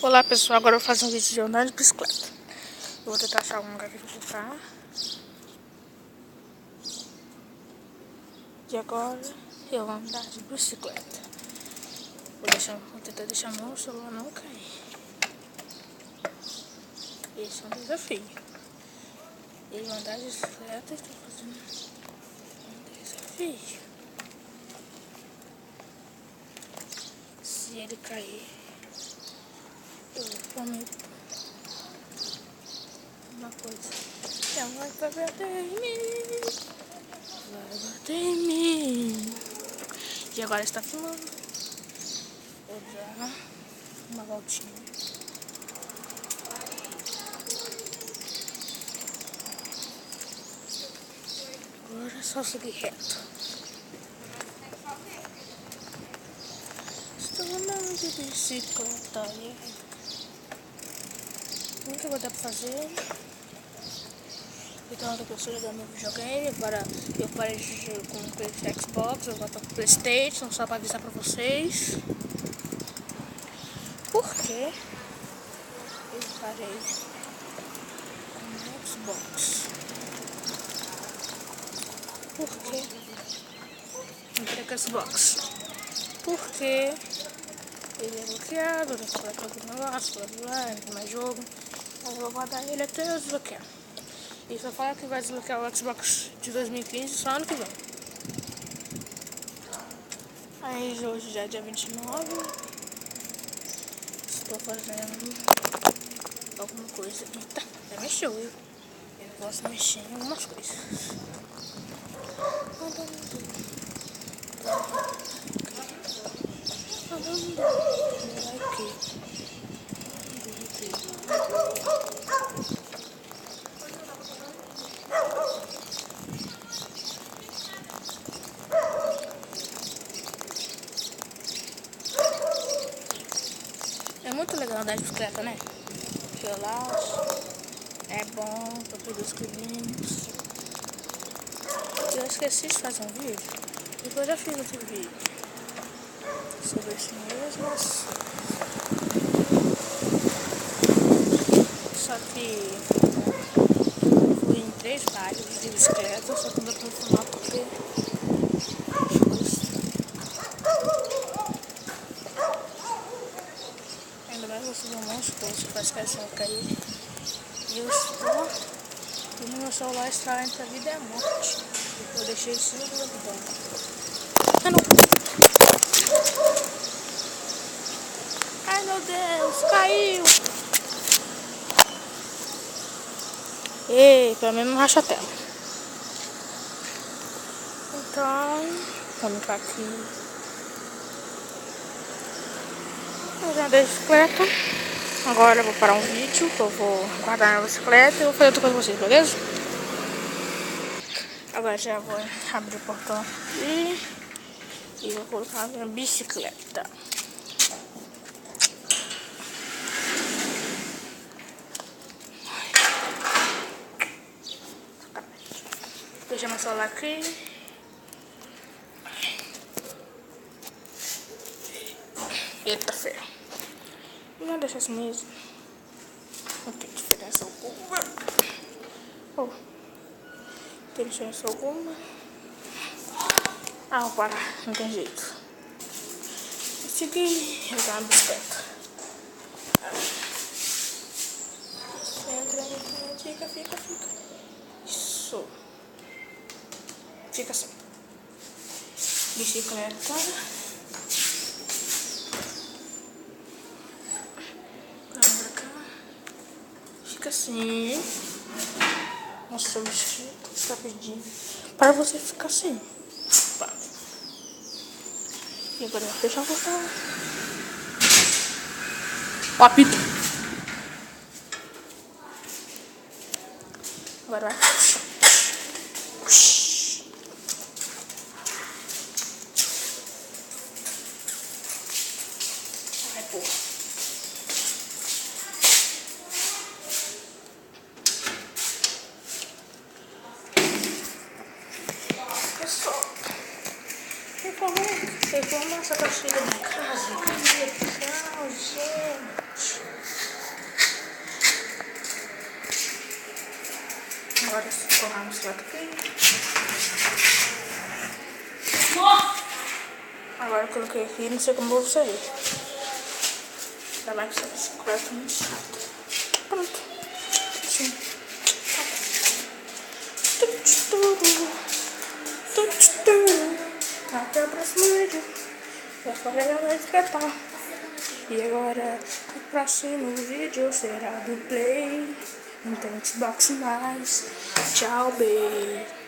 Olá pessoal, agora eu vou fazer um vídeo de andar de bicicleta. Eu vou tentar achar algum lugar que eu vou colocar. E agora eu vou andar de bicicleta. Vou tentar deixar meu celular não cair. Esse é um desafio. Eu andar de bicicleta e estou fazendo um desafio. Se ele cair, eu prometo uma coisa. Não vai bater em mim. Vai bater em mim. E agora está filmando. Vou dar uma voltinha. Agora é só seguir reto. Estou andando de bicicleta. O que eu vou dar pra fazer? Então eu estou jogando meu videogame. Agora eu parei de jogar com o Xbox, eu volto pro Playstation, só para avisar pra vocês. Por que eu parei com o Xbox? Por que entrei com o Xbox? Porque ele é bloqueado, eu vou colocar algum negócio, blá blá, não tem mais jogo. Mas eu vou guardar ele até eu desbloquear. E só fala que vai desbloquear o Xbox de 2015 só ano que vem. Aí hoje já é dia 29. Estou fazendo alguma coisa. Eita, já mexeu, viu? Eu posso mexer em algumas coisas. É muito legal andar de bicicleta, né? Relaxa, é bom para perder os quilinhos. Eu esqueci de fazer um vídeo, depois eu já fiz outro vídeo sobre isso mesmo. Só que fui em 3 bairros de bicicleta, só que não deu pra filmar porque ainda mais vou fazer um monte de coisa para as caixas cair. E eu estou e no meu celular está entre a vida e a morte. Eu deixei isso no botão. Ah, não. Ai meu Deus, caiu. Ei, pelo menos não racha a tela. Então, vamos ficar aqui. Eu já andei de bicicleta. Agora eu vou parar um vídeo, que eu vou guardar a bicicleta e vou fazer outra coisa com vocês, beleza? Agora já vou abrir o portão aqui e vou colocar a minha bicicleta. Deixa meu celular aqui. Eita ferro. Não deixa assim mesmo. Não tem diferença alguma. Oh. Tem diferença alguma. Ah, vou parar. Não tem jeito. Vou seguir. Eu vou na bicicleta. Entra. Fica. Isso. Fica assim. Bicicleta. Fica assim. Nossa, o bicho tá pedindo para você ficar assim. Pá. E agora eu vou fechar o portão. O apito. Agora vai. Ai, porra. Reforma essa caixinha de casa. Que legal, gente. Agora colocar no celular aqui. Agora eu coloquei aqui, não sei como vou sair. Ainda mais que essa bicicleta é muito chata. Pronto. Assim. Até o próximo vídeo. Já falei a vez que tá. E agora o próximo vídeo será do Play. Não tem Xbox mais. Tchau, beijo.